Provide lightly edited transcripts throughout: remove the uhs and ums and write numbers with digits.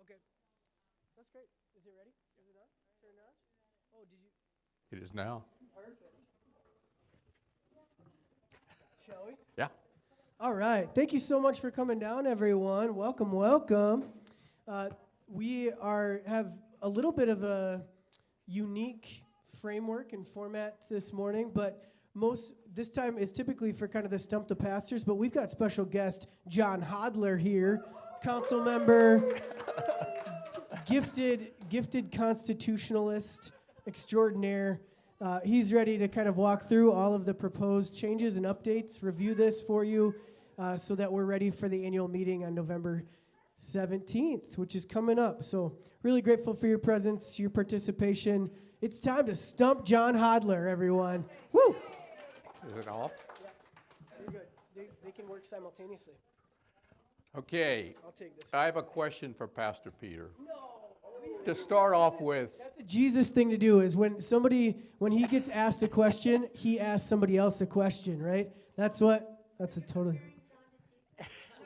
Okay. That's great. Is it ready? Is it on? Turn it on? Oh, did you? It is now. Perfect. Shall we? Yeah. All right. Thank you so much for coming down, everyone. Welcome, welcome. We have a little bit of a unique framework and format this morning, but this time is typically for kind of the Stump the Pastors, but we've got special guest John Hodler here, council member, gifted constitutionalist extraordinaire. He's ready to kind of walk through all of the proposed changes and updates, review this for you, so that we're ready for the annual meeting on November 17th, which is coming up. So really grateful for your presence, your participation. It's time to stump John Hodler, everyone. Woo! Is it off? Yeah, you're good. They can work simultaneously. Okay. I'll take this. I have a question for Pastor Peter. No. To start off with, That's a Jesus thing to do, is when he gets asked a question, he asks somebody else a question, right? That's a totally...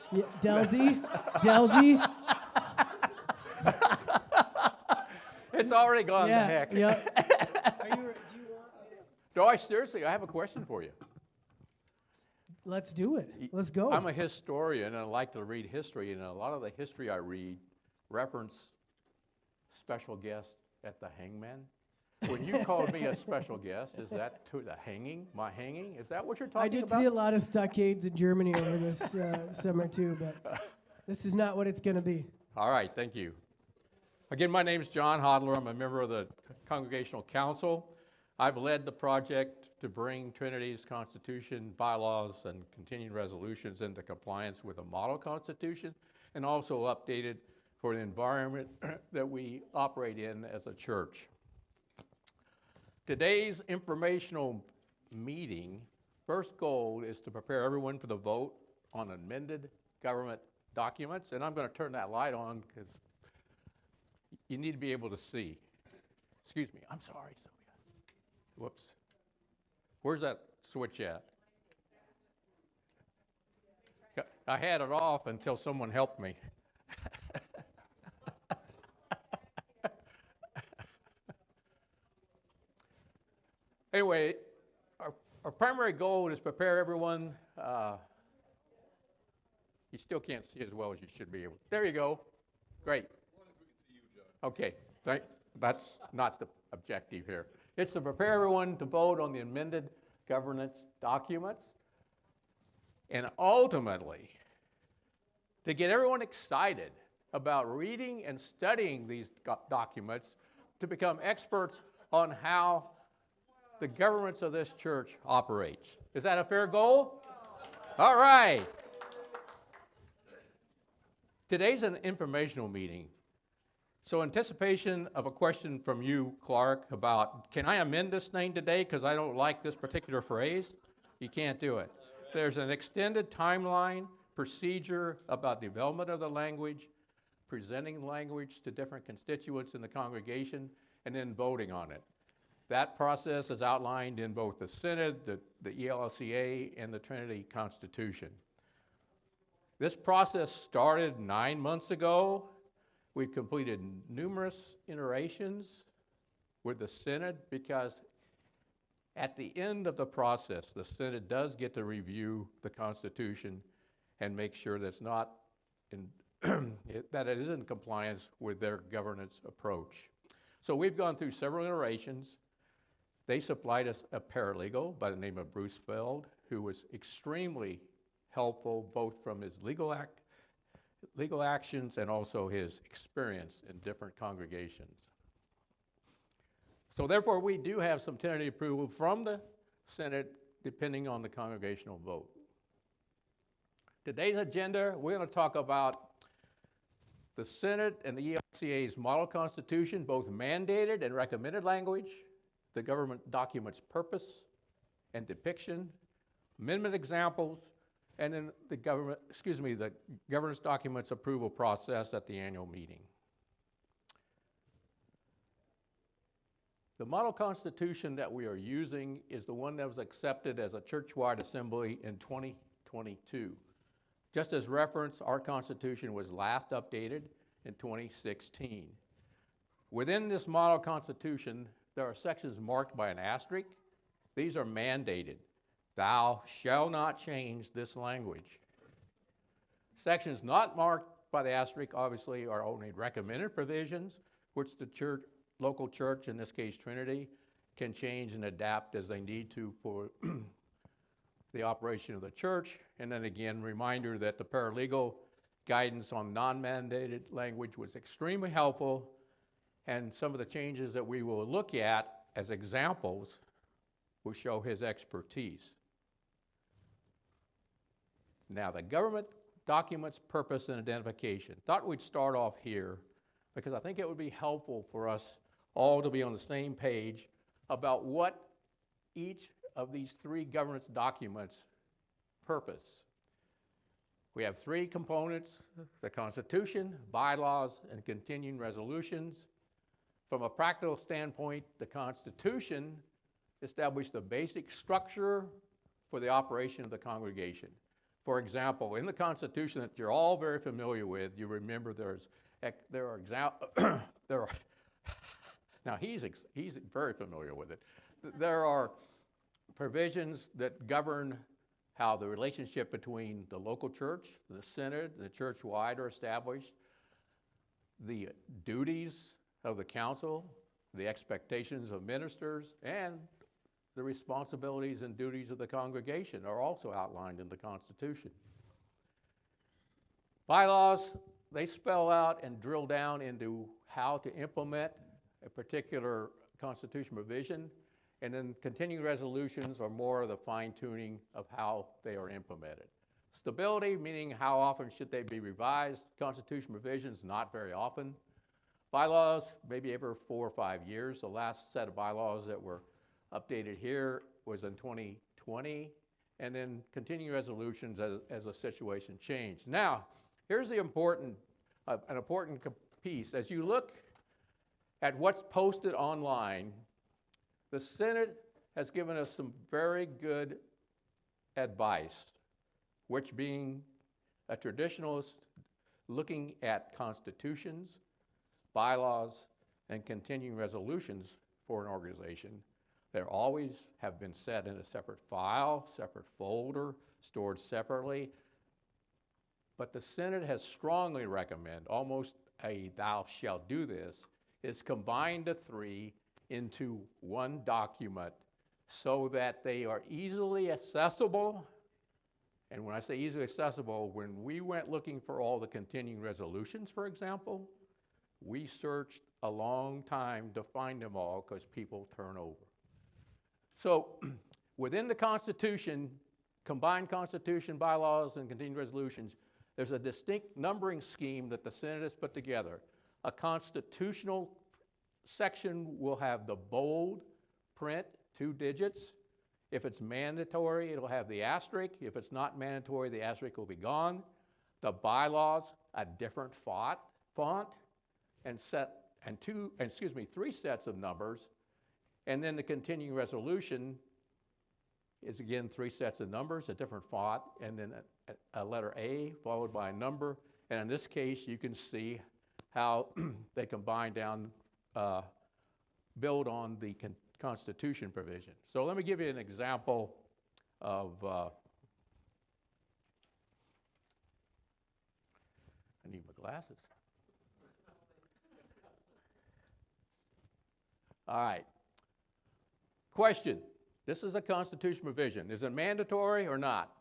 Yeah, Delzy. it's already gone to heck. Yeah. Do you want? No, seriously, I have a question for you. Let's do it. Let's go. I'm a historian, and I like to read history, and a lot of the history I read reference special guest at the hangman. When you called me a special guest, is that to the hanging? My hanging? Is that what you're talking about? I did see a lot of stockades in Germany over this summer too, but this is not what it's going to be. All right, thank you. Again, my name is John Hodler. I'm a member of the Congregational Council. I've led the project to bring Trinity's Constitution, bylaws, and continuing resolutions into compliance with a model constitution, and also updated for the environment that we operate in as a church. Today's informational meeting, first goal is to prepare everyone for the vote on amended government documents, and I'm going to turn that light on because you need to be able to see. Excuse me, I'm sorry, Sylvia. Whoops. Where's that switch at? I had it off until someone helped me. Anyway, our primary goal is prepare everyone. You still can't see as well as you should be able. There you go. Great. As long as we can see you, John. Okay, that's not the objective here. It's to prepare everyone to vote on the amended governance documents, and ultimately, to get everyone excited about reading and studying these documents to become experts on how the governments of this church operates. Is that a fair goal? All right. Today's an informational meeting. So anticipation of a question from you, Clark, about, can I amend this thing today because I don't like this particular phrase? You can't do it. There's an extended timeline, procedure about development of the language, presenting language to different constituents in the congregation, and then voting on it. That process is outlined in both the Synod, the ELCA, and the Trinity Constitution. This process started 9 months ago. We've completed numerous iterations with the Synod because at the end of the process, the Synod does get to review the Constitution and make sure that it's not that it is in compliance with their governance approach. So we've gone through several iterations. They supplied us a paralegal by the name of Bruce Feld, who was extremely helpful both from his legal actions and also his experience in different congregations. So therefore, we do have some tentative approval from the Senate depending on the congregational vote. Today's agenda, we're going to talk about the Senate and the ELCA's model constitution, both mandated and recommended language, the government document's purpose and depiction, amendment examples, and then the governance document's approval process at the annual meeting. The model constitution that we are using is the one that was accepted as a church-wide assembly in 2022. Just as reference, our constitution was last updated in 2016. Within this model constitution, there are sections marked by an asterisk. These are mandated. Thou shalt not change this language. Sections not marked by the asterisk, obviously, are only recommended provisions, which the church, local church, in this case Trinity, can change and adapt as they need to for the operation of the church. And then again, reminder that the paralegal guidance on non-mandated language was extremely helpful, and some of the changes that we will look at as examples will show his expertise. Now, the government documents, purpose, and identification. Thought we'd start off here because I think it would be helpful for us all to be on the same page about what each of these three governance documents purpose. We have three components: the Constitution, bylaws, and continuing resolutions. From a practical standpoint, the Constitution established the basic structure for the operation of the congregation. For example, in the Constitution that you're all very familiar with, you remember there are now he's very familiar with it. There are provisions that govern how the relationship between the local church, the synod, the church-wide are established, the duties of the council, the expectations of ministers, and the responsibilities and duties of the congregation are also outlined in the Constitution. Bylaws, they spell out and drill down into how to implement a particular Constitution provision, and then continuing resolutions are more of the fine-tuning of how they are implemented. Stability, meaning how often should they be revised. Constitution provisions, not very often. Bylaws, maybe every 4 or 5 years. The last set of bylaws that were updated here was in 2020, and then continuing resolutions as a situation changed. Now, here's the an important piece. As you look at what's posted online, the Senate has given us some very good advice, which being a traditionalist looking at constitutions, bylaws, and continuing resolutions for an organization, they always have been set in a separate file, separate folder, stored separately. But the Senate has strongly recommended, almost a thou shalt do this, is combine the three into one document so that they are easily accessible. And when I say easily accessible, when we went looking for all the continuing resolutions, for example, we searched a long time to find them all because people turn over. So within the Constitution, combined Constitution, bylaws, and continuing resolutions, there's a distinct numbering scheme that the Senate has put together. A constitutional section will have the bold print, 2 digits. If it's mandatory, it'll have the asterisk. If it's not mandatory, the asterisk will be gone. The bylaws, a different font, and 3 sets of numbers. And then the continuing resolution is again 3 sets of numbers, a different font, and then a letter A followed by a number. And in this case, you can see how they combine down, build on the Constitution provision. So let me give you an example of, I need my glasses. All right. Question. This is a Constitution provision. Is it mandatory or not?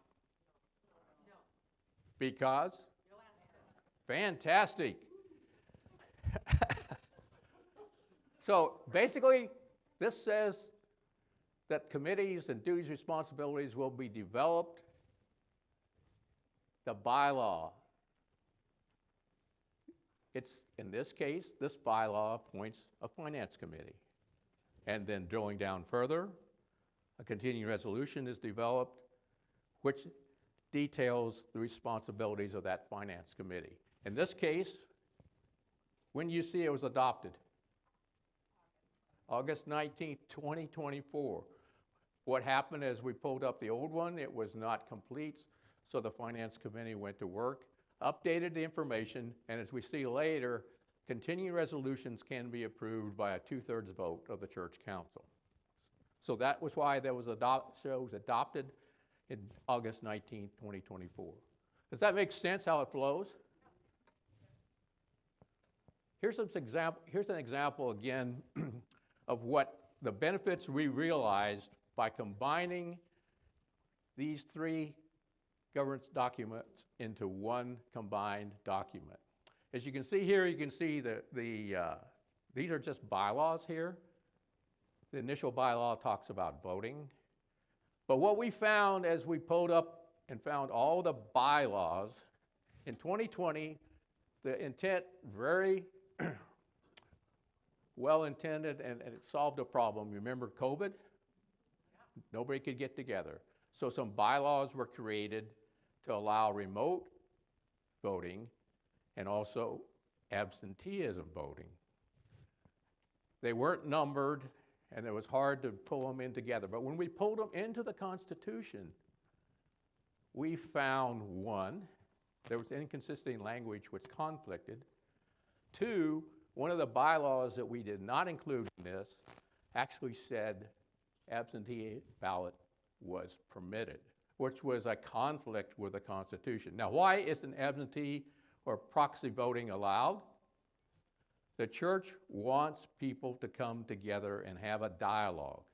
No. Because? No answer. Fantastic. So basically, this says that committees and duties and responsibilities will be developed. The bylaw. It's, in this case, this bylaw appoints a finance committee. And then drilling down further, a continuing resolution is developed, which details the responsibilities of that finance committee. In this case, when do you see it was adopted? August 19th, 2024. What happened is we pulled up the old one. It was not complete, so the finance committee went to work. updated the information, and as we see later, continuing resolutions can be approved by a 2/3 vote of the church council. So that was why that was adopted in August 19, 2024. Does that make sense how it flows? Here's an example again of what the benefits we realized by combining these three governance documents into one combined document. As you can see here, you can see these are just bylaws here. The initial bylaw talks about voting. But what we found as we pulled up and found all the bylaws, in 2020, the intent very well intended and it solved a problem. Remember COVID? Nobody could get together. So some bylaws were created to allow remote voting and also absenteeism voting. They weren't numbered and it was hard to pull them in together. But when we pulled them into the Constitution, we found one, there was inconsistent language which conflicted. Two, one of the bylaws that we did not include in this actually said absentee ballot was permitted, which was a conflict with the Constitution. Now, why isn't absentee or proxy voting allowed? The church wants people to come together and have a dialogue,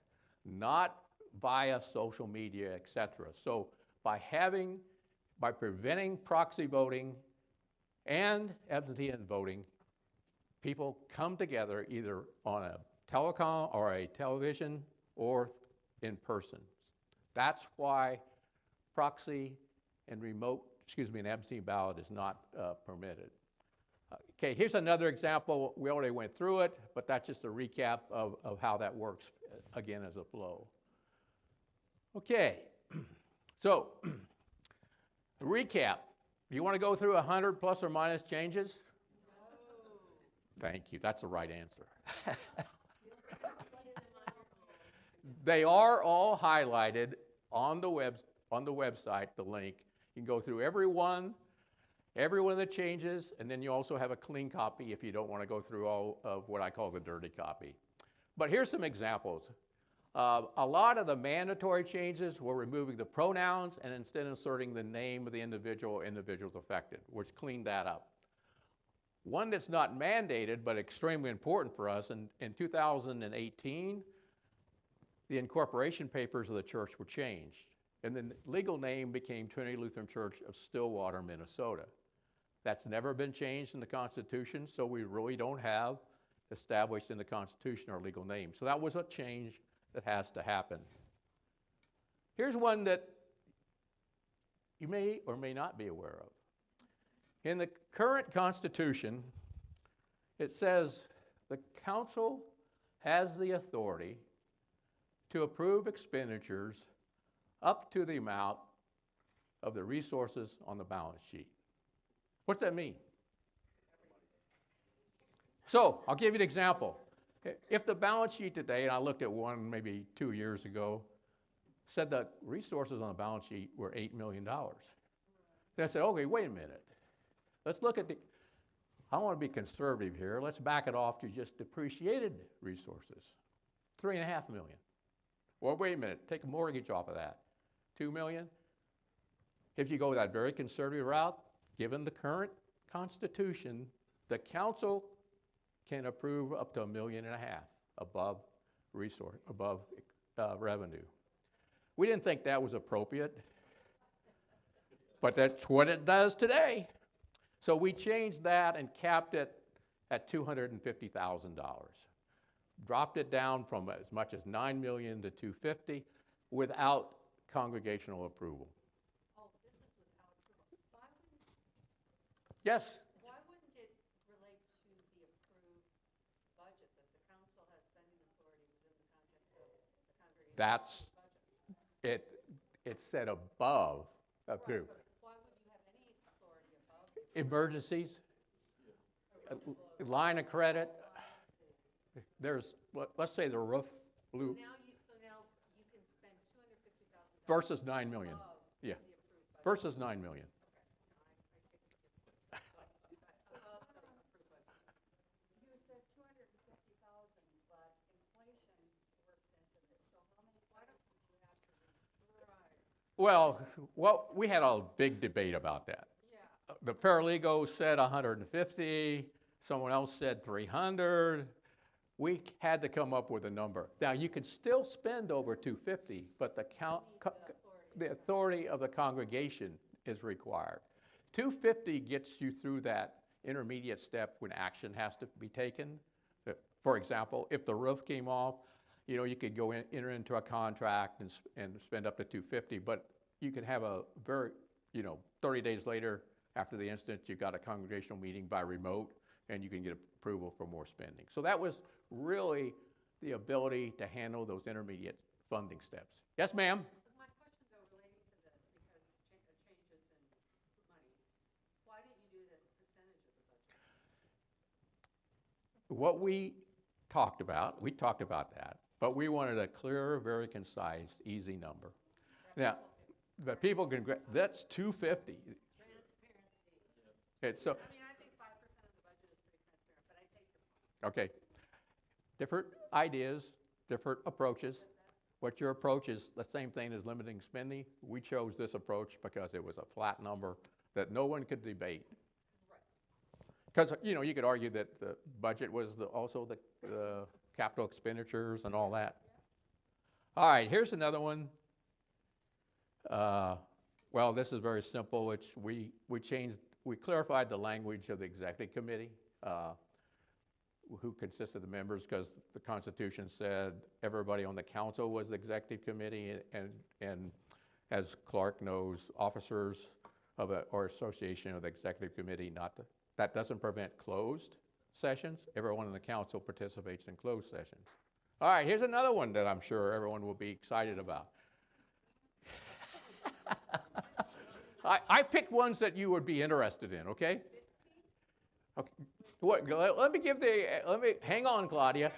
not via social media, etc. So by preventing proxy voting and absentee voting, people come together either on a telecom or a television or in person. That's why proxy and an absentee ballot is not permitted. Okay, here's another example. We already went through it, but that's just a recap of how that works, again, as a flow. Okay, so recap. Do you want to go through 100 plus or minus changes? No. Thank you. That's the right answer. They are all highlighted on the website, the link. You can go through every one of the changes, and then you also have a clean copy if you don't want to go through all of what I call the dirty copy. But here's some examples. A lot of the mandatory changes were removing the pronouns and instead inserting the name of the individual or individuals affected, which cleaned that up. One that's not mandated but extremely important for us, in 2018, the incorporation papers of the church were changed, and the legal name became Trinity Lutheran Church of Stillwater, Minnesota. That's never been changed in the Constitution, so we really don't have established in the Constitution our legal name. So that was a change that has to happen. Here's one that you may or may not be aware of. In the current Constitution, it says the council has the authority to approve expenditures up to the amount of the resources on the balance sheet. What's that mean? So, I'll give you an example. If the balance sheet today, and I looked at one maybe 2 years ago, said the resources on the balance sheet were $8 million. Then I said, okay, wait a minute. Let's look at I want to be conservative here. Let's back it off to just depreciated resources, $3.5 million. Well, wait a minute, take a mortgage off of that, $2 million. If you go that very conservative route, given the current Constitution, the council can approve up to $1.5 million above revenue. We didn't think that was appropriate, but that's what it does today. So we changed that and capped it at $250,000. Dropped it down from as much as $9 million to $250,000 without congregational approval. Oh, this is without approval. Why wouldn't, Yes? why wouldn't it relate to the approved budget that the council has spending authority within the context of the congregational That's budget? it's said above approved. Right, but why would you have any authority above? Emergencies, line of credit. There's, let's say the roof blew So now you can spend $250,000 versus $9 million. above Yeah, the approved budget. versus $9 million. Well, we had a big debate about that. Yeah. The paralegal said 150, someone else said 300. We had to come up with a number. Now, you could still spend over 250, but the authority of the congregation is required. 250 gets you through that intermediate step when action has to be taken. For example, if the roof came off, you could go enter into a contract and spend up to 250, but you could have a 30 days later after the incident, you got a congregational meeting by remote, and you can get approval for more spending. So that was really the ability to handle those intermediate funding steps. Yes, ma'am? My question, though, relating to this, because changes in money, why didn't you do it as a percentage of the budget? What we talked about that, but we wanted a clear, very concise, easy number. Now, but people can, that's 250. Transparency. Okay, so, I mean, I think 5% of the budget is pretty transparent, but I take your point. okay, different ideas, different approaches. What your approach is the same thing as limiting spending. We chose this approach because it was a flat number that no one could debate. Because, you could argue that the budget was also the capital expenditures and all that. All right, here's another one. Well, this is very simple. We clarified the language of the executive committee, who consists of the members, because the Constitution said everybody on the council was the executive committee, and as Clark knows, officers of or association of the executive committee, that doesn't prevent closed sessions. Everyone in the council participates in closed sessions. All right, here's another one that I'm sure everyone will be excited about. I picked ones that you would be interested in, okay? Okay. What, hang on, Claudia.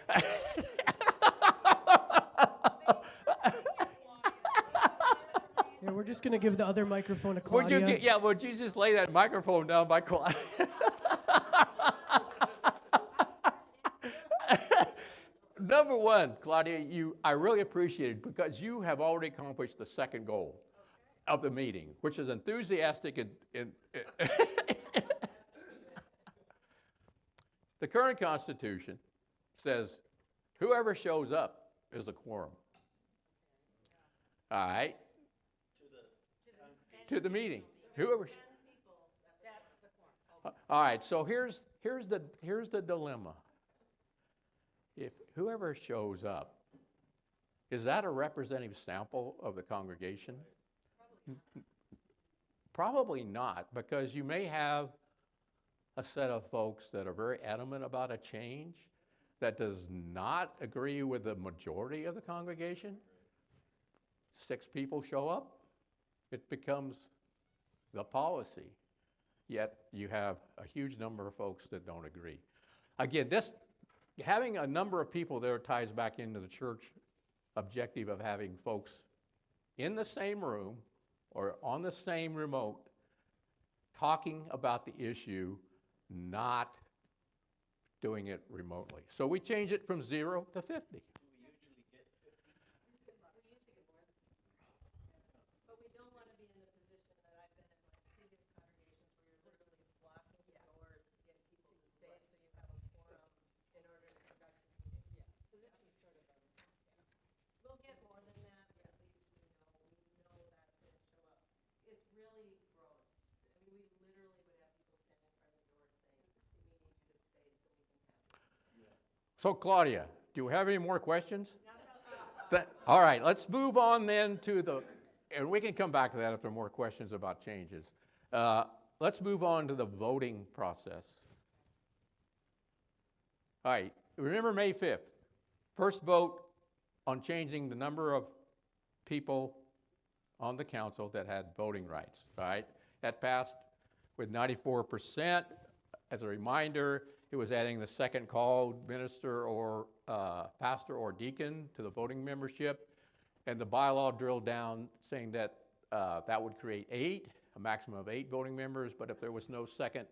Yeah, we're just going to give the other microphone to Claudia. Would you just lay that microphone down by Claudia? Number one, Claudia, I really appreciate it because you have already accomplished the second goal of the meeting, which is enthusiastic and the current Constitution says whoever shows up is a quorum. All right? To the meeting. Whoever. 10 people, that's the quorum. All right, so here's the dilemma. If whoever shows up, is that a representative sample of the congregation? Probably not, because you may have a set of folks that are very adamant about a change that does not agree with the majority of the congregation. 6 people show up, it becomes the policy. Yet you have a huge number of folks that don't agree. Again, having a number of people there ties back into the church objective of having folks in the same room or on the same remote talking about the issue, not doing it remotely. So we change it from 0 to 50. But we don't want to be in the position that I've been in my previous congregations where you're literally blocking the doors to get people to stay so you have a quorum in order to conduct the meeting. Yeah. So this is sort of we'll get more than that, but at least we know that's going to show up. It's really gross. I mean, we literally would have people standing in front of the door saying, we need you to stay so we can have this. So Claudia, do we have any more questions? All right, let's move on then to and we can come back to that if there are more questions about changes. Let's move on to the voting process. All right, remember May 5th, first vote on changing the number of people on the council that had voting rights, all right? That passed with 94%. As a reminder, it was adding the second called minister or pastor or deacon to the voting membership. And the bylaw drilled down saying that that would create a maximum of 8 voting members, but if there was no second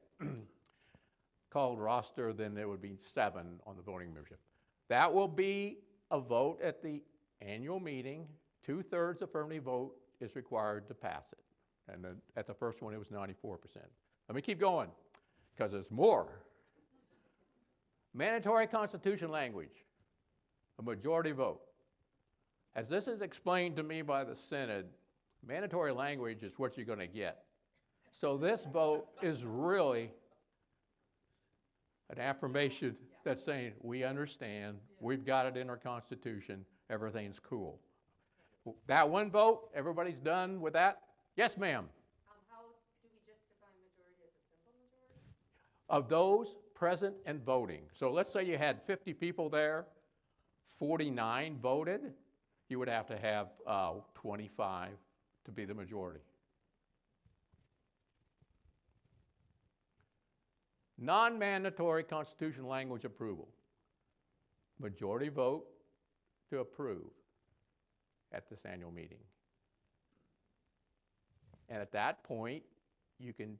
called roster, then there would be 7 on the voting membership. That will be a vote at the annual meeting. 2/3 affirmative vote is required to pass it. And then at the first one, it was 94%. Let me keep going, because there's more. Mandatory constitution language, a majority vote. As this is explained to me by the Synod, mandatory language is what you're going to get. So this vote is really an affirmation that's saying, we understand, we've got it in our Constitution, everything's cool. That one vote, everybody's done with that? Yes, ma'am. How do we just define majority as a simple majority? Of those present and voting. So let's say you had 50 people there, 49 voted, you would have to have 25 to be the majority. Non-mandatory constitutional language approval. Majority vote to approve at this annual meeting. And at that point, you can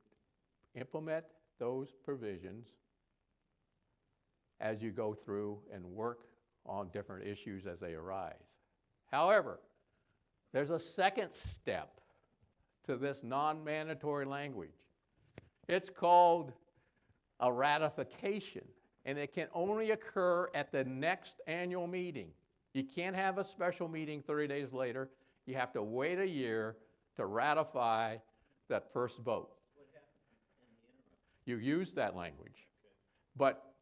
implement those provisions as you go through and work on different issues as they arise. However, there's a second step to this non-mandatory language. It's called a ratification, and it can only occur at the next annual meeting. You can't have a special meeting 30 days later. You have to wait a year to ratify that first vote. What happened in the interim? You use that language. But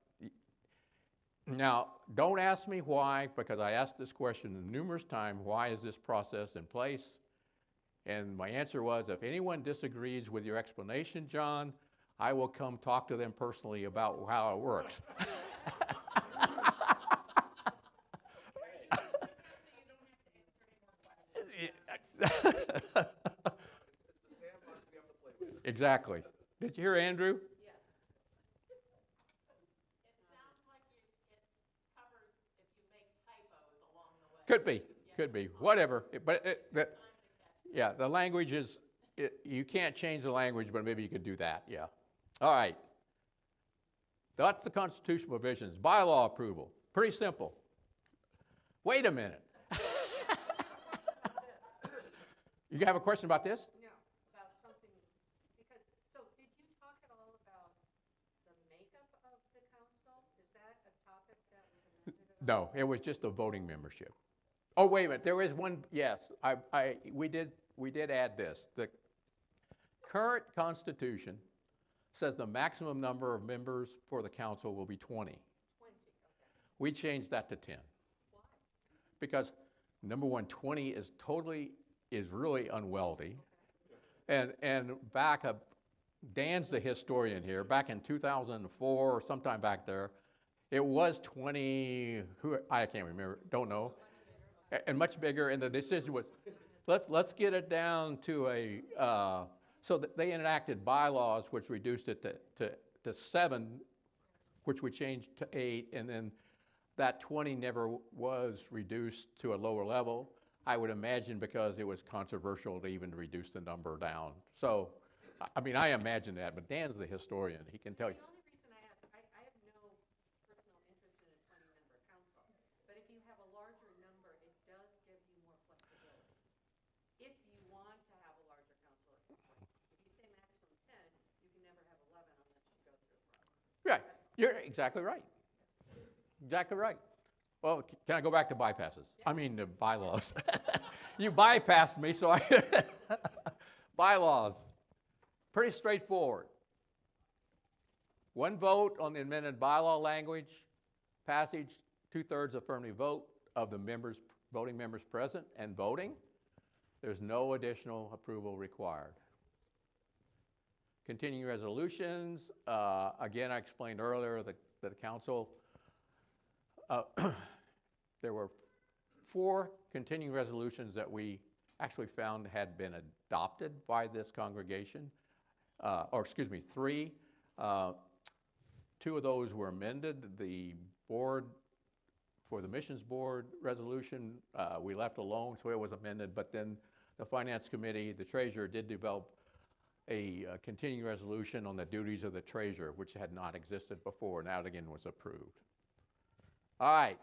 now, don't ask me why, because I asked this question numerous times, why is this process in place? And my answer was, if anyone disagrees with your explanation, John, I will come talk to them personally about how it works. It's the sandbox we have to play with. Exactly. Did you hear Andrew? Yes. It sounds like it covers if you make typos along the way. Could be, whatever. Yeah, the language is, you can't change the language, but maybe you could do that, yeah. All right. That's the constitutional provisions. Bylaw approval, pretty simple. Wait a minute. You have a question about this? No, about something, because, so did you talk at all about the makeup of the council? Is that a topic that was amended at all? No, it was just the voting membership. Oh, wait a minute, there is one, yes, we did add this. The current Constitution says the maximum number of members for the council will be 20. 20, okay. We changed that to 10. Why? Because, number one, 20 is really unwieldy. And back up, Dan's the historian here, back in 2004 or sometime back there, it was 20, I can't remember, don't know, and much bigger, and the decision was, let's get it down to so that they enacted bylaws which reduced it to 7, which we changed to 8, and then that 20 never was reduced to a lower level. I would imagine because it was controversial to even reduce the number down. So, I mean, I imagine that, but Dan's the historian. He can tell you. The only reason I ask, I have no personal interest in a 20-member council, but if you have a larger number, it does give you more flexibility. If you want to have a larger council at some point. If you say maximum 10, you can never have 11 unless you go through a process. Right, you're exactly right. Exactly right. Well, can I go back to bypasses? I mean, the bylaws. You bypassed me, so I, bylaws. Pretty straightforward. One vote on the amended bylaw language, passage, 2/3 affirmative vote of the voting members present and voting. There's no additional approval required. Continuing resolutions, again, I explained earlier that the council, there were 4 continuing resolutions that we actually found had been adopted by this congregation, or excuse me, 3. 2 of those were amended. The board, for the missions board resolution, we left alone, so it was amended, but then the finance committee, the treasurer did develop a continuing resolution on the duties of the treasurer, which had not existed before, and that again was approved. All right,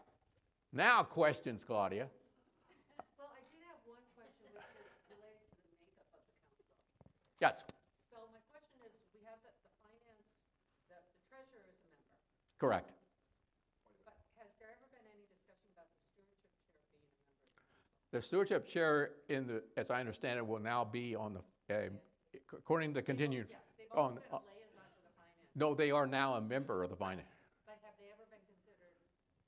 now questions, Claudia. Well, I did have one question which is related to Yes, So my question is, we have the finance, the treasurer is a member, correct. but has there ever been any discussion about the stewardship chair being a member of the council? The stewardship chair, as I understand it, will now be on the, according to the continued. Yes, they've on- always been a liaison to the finance. No, they are now a member of the finance. But have they ever been considered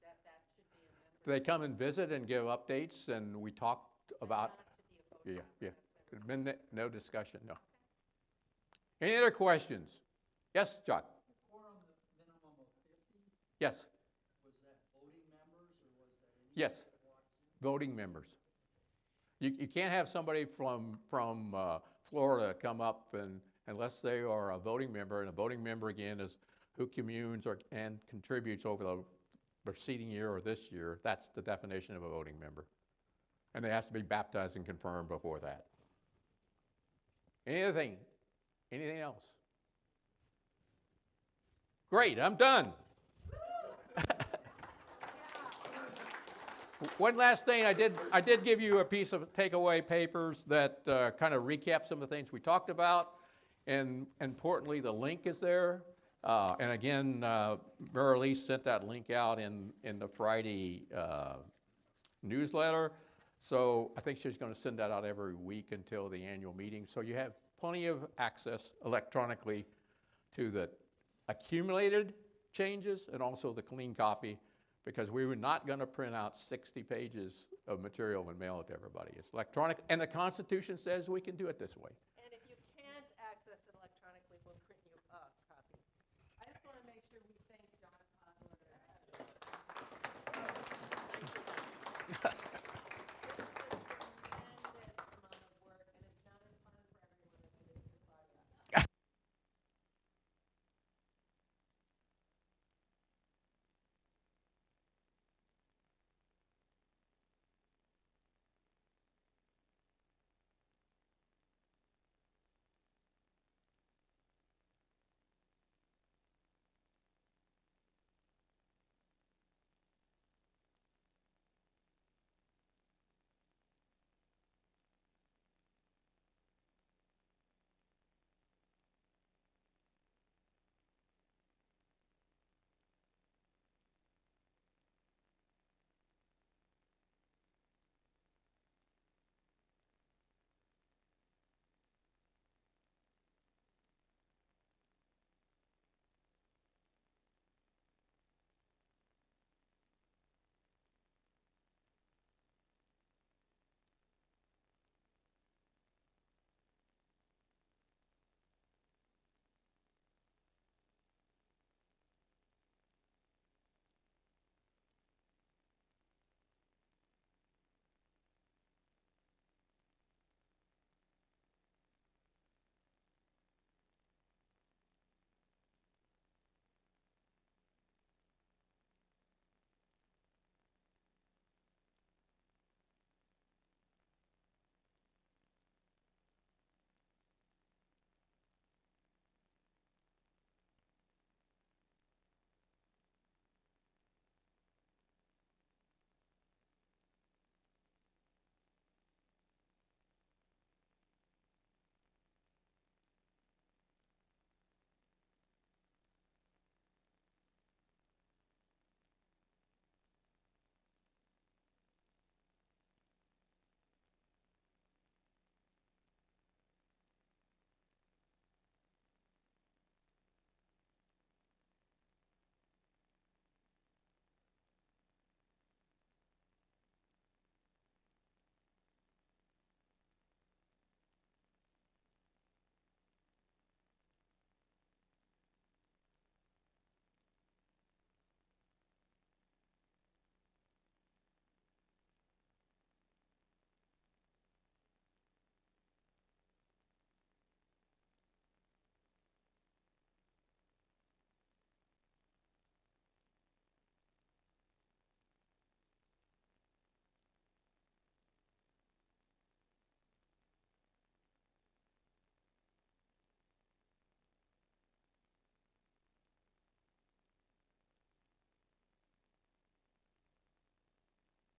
that that should be a member? They come and visit and give updates, and we talked about, Not to be a voting yeah. member, that's There's been no discussion, no. Any other questions? Yes, Chuck? Quorum, the minimum of 50, Yes, was that voting members or was that any? yes, that walks in? voting members. You can't have somebody from Florida come up unless they are a voting member, and a voting member again is who communes and contributes over the preceding year or this year. That's the definition of a voting member. And they have to be baptized and confirmed before that. Anything else? Great, I'm done. One last thing, I did give you a piece of takeaway papers that kind of recap some of the things we talked about, and importantly, the link is there. And again, Mary Lee sent that link out in the Friday newsletter. So I think she's going to send that out every week until the annual meeting. So you have plenty of access electronically to the accumulated changes and also the clean copy, because we were not going to print out 60 pages of material and mail it to everybody. It's electronic, and the Constitution says we can do it this way.